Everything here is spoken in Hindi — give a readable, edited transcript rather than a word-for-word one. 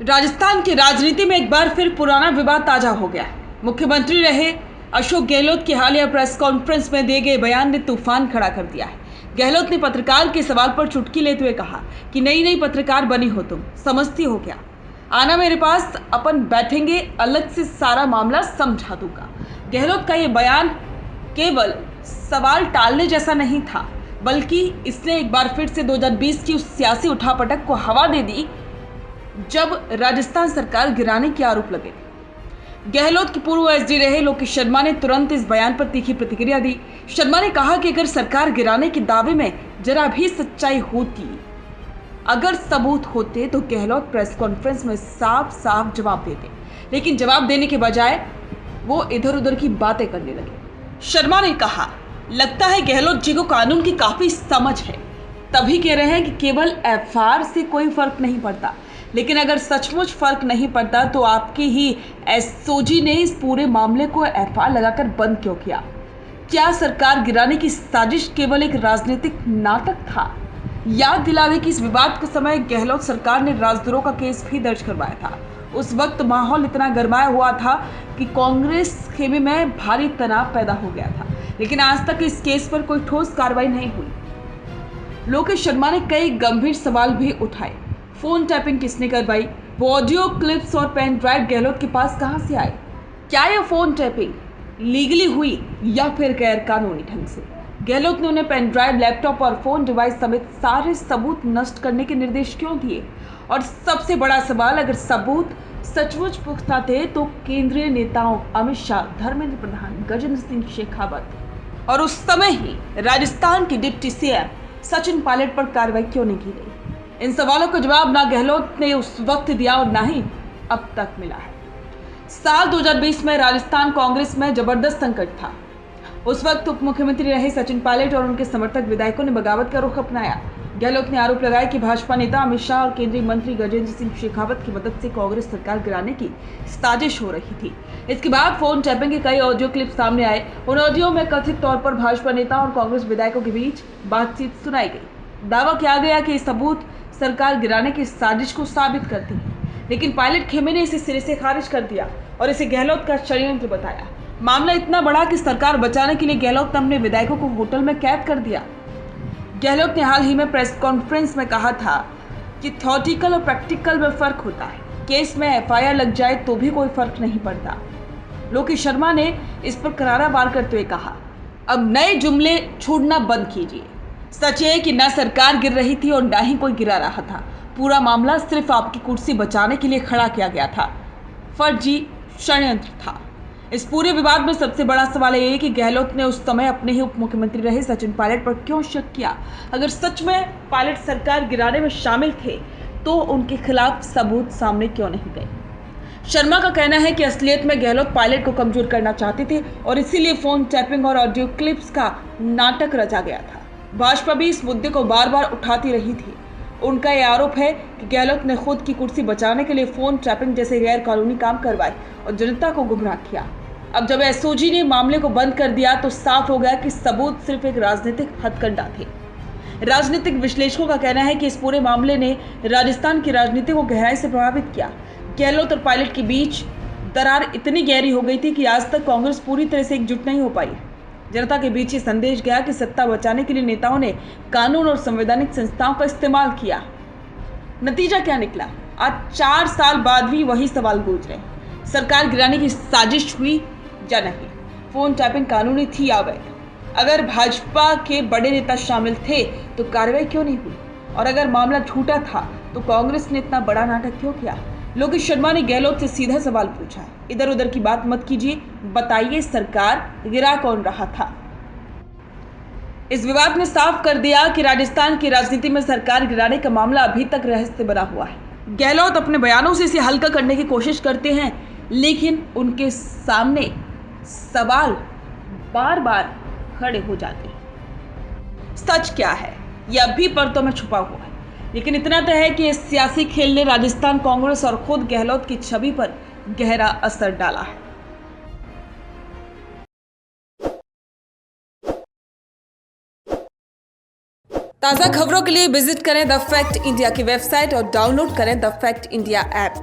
राजस्थान की राजनीति में एक बार फिर पुराना विवाद ताजा हो गया। मुख्यमंत्री रहे अशोक गहलोत की हालिया प्रेस कॉन्फ्रेंस में दिए गए बयान ने तूफान खड़ा कर दिया है। गहलोत ने पत्रकार के सवाल पर चुटकी लेते हुए कहा कि नई पत्रकार बनी हो तुम, समझती हो क्या? आना मेरे पास, अपन बैठेंगे, अलग से सारा मामला समझा दूंगा। गहलोत का ये बयान केवल सवाल टालने जैसा नहीं था, बल्कि इसने एक बार फिर से 2020 की उस सियासी उठापटक को हवा दे दी जब राजस्थान सरकार गिराने के आरोप लगे। गहलोत के पूर्व एसडी रहे लोकेश शर्मा ने तुरंत इस बयान पर तीखी प्रतिक्रिया दी। शर्मा ने कहा कि अगर सरकार गिराने के दावे में जरा भी सच्चाई होती, अगर सबूत होते तो गहलोत प्रेस कॉन्फ्रेंस में साफ साफ जवाब देते, लेकिन जवाब देने के बजाय वो इधर उधर की बातें करने लगे। शर्मा ने कहा, लगता है गहलोत जी को कानून की काफी समझ है, तभी कह रहे हैं कि केवल एफआईआर से कोई फर्क नहीं पड़ता। लेकिन अगर सचमुच फर्क नहीं पड़ता तो आपकी ही एसओजी ने इस पूरे मामले को एफआईआर लगाकर बंद क्यों किया? क्या सरकार गिराने की साजिश केवल एक राजनीतिक नाटक था? याद दिला दें कि इस विवाद के समय गहलोत सरकार ने राजद्रोह का केस भी दर्ज करवाया था। उस वक्त माहौल इतना गरमाया हुआ था कि कांग्रेस खेमे में भारी तनाव पैदा हो गया था, लेकिन आज तक इस केस पर कोई ठोस कार्रवाई नहीं हुई। लोकेश शर्मा ने कई गंभीर सवाल भी उठाए। फोन टैपिंग किसने करवाई? वो ऑडियो क्लिप्स और पेन ड्राइव गहलोत के पास कहां से आए? क्या यह फोन टैपिंग लीगली हुई या फिर गैर कानूनी ढंग से? गहलोत ने उन्हें पेन ड्राइव, लैपटॉप और फोन डिवाइस समेत सारे सबूत नष्ट करने के निर्देश क्यों दिए? और सबसे बड़ा सवाल, अगर सबूत सचमुच पुख्ता थे तो केंद्रीय नेताओं अमित शाह, धर्मेंद्र प्रधान, गजेंद्र सिंह शेखावत और उस समय ही राजस्थान के डिप्टी सीएम सचिन पायलट पर कार्रवाई क्यों नहीं की गई? इन सवालों का जवाब ना गहलोत ने उस वक्त दिया और ना ही अब तक मिला है। साल 2020 में राजस्थान कांग्रेस में जबरदस्त संकट था। उस वक्त उप मुख्यमंत्री रहे सचिन पायलट और उनके समर्थक विधायकों ने बगावत का रुख अपनाया। गहलोत ने आरोप लगाया कि भाजपा नेता अमित शाह और केंद्रीय मंत्री गजेंद्र सिंह शेखावत की मदद से कांग्रेस सरकार गिराने की साजिश हो रही थी। इसके बाद फोन टैपिंग के कई ऑडियो क्लिप सामने आए। उन ऑडियो में कथित तौर पर भाजपा नेता और कांग्रेस विधायकों के बीच बातचीत सुनाई गई। दावा किया गया कि सबूत सरकार गिराने की साजिश को साबित करती है, लेकिन पायलट खेमे ने इसे सिरे से खारिज कर दिया और इसे गहलोत का षड्यंत्र बताया। मामला इतना बड़ा कि सरकार बचाने के लिए गहलोत ने अपने विधायकों को होटल में कैद कर दिया। गहलोत ने हाल ही में प्रेस कॉन्फ्रेंस में कहा था कि थ्योरेटिकल और प्रैक्टिकल में फर्क होता है। केस में एफआईआर लग जाए तो भी कोई फर्क नहीं पड़ता। लोकेश शर्मा ने इस पर करारा वार करते हुए कहा, अब नए जुमले छोड़ना बंद कीजिए। सच है कि न सरकार गिर रही थी और न ही कोई गिरा रहा था। पूरा मामला सिर्फ आपकी कुर्सी बचाने के लिए खड़ा किया गया था। फर्जी षड्यंत्र था। इस पूरे विवाद में सबसे बड़ा सवाल यह है कि गहलोत ने उस समय अपने ही उप मुख्यमंत्री रहे सचिन पायलट पर क्यों शक किया? अगर सच में पायलट सरकार गिराने में शामिल थे तो उनके खिलाफ सबूत सामने क्यों नहीं गए? शर्मा का कहना है कि असलियत में गहलोत पायलट को कमजोर करना चाहते थे और इसीलिए फोन टैपिंग और ऑडियो क्लिप्स का नाटक रचा गया था। भाजपा भी इस मुद्दे को बार बार उठाती रही थी। उनका यह आरोप है कि गहलोत ने खुद की कुर्सी बचाने के लिए फोन टैपिंग जैसे गैर कानूनी काम करवाए और जनता को गुमराह किया। अब जब एसओजी ने मामले को बंद कर दिया तो साफ हो गया कि सबूत सिर्फ एक राजनीतिक हथकंडा थे। राजनीतिक विश्लेषकों का कहना है कि इस पूरे मामले ने राजस्थान की राजनीति को गहराई से प्रभावित किया। गहलोत और पायलट के बीच दरार इतनी गहरी हो गई थी कि आज तक कांग्रेस पूरी तरह से एकजुट नहीं हो पाई। जनता के बीच ये संदेश गया कि सत्ता बचाने के लिए नेताओं ने कानून और संवैधानिक संस्थाओं का इस्तेमाल किया। नतीजा क्या निकला? आज 4 साल बाद भी वही सवाल गूंज रहे। सरकार गिराने की साजिश हुई या नहीं? फोन टैपिंग कानूनी थी या अवैध? अगर भाजपा के बड़े नेता शामिल थे तो कार्रवाई क्यों नहीं हुई? और अगर मामला झूठा था तो कांग्रेस ने इतना बड़ा नाटक क्यों किया? लोकेश शर्मा ने गहलोत से सीधा सवाल पूछा है, इधर उधर की बात मत कीजिए, बताइए सरकार गिरा कौन रहा था? इस विवाद ने साफ कर दिया कि राजस्थान की राजनीति में सरकार गिराने का मामला अभी तक रहस्य बना हुआ है। गहलोत अपने बयानों से इसे हल्का करने की कोशिश करते हैं, लेकिन उनके सामने सवाल बार बार खड़े हो जाते हैं। सच क्या है यह अभी परतों में छुपा हुआ है, लेकिन इतना तय है कि इस सियासी खेल ने राजस्थान कांग्रेस और खुद गहलोत की छवि पर गहरा असर डाला है। ताज़ा खबरों के लिए विजिट करें द फैक्ट इंडिया की वेबसाइट और डाउनलोड करें द फैक्ट इंडिया ऐप।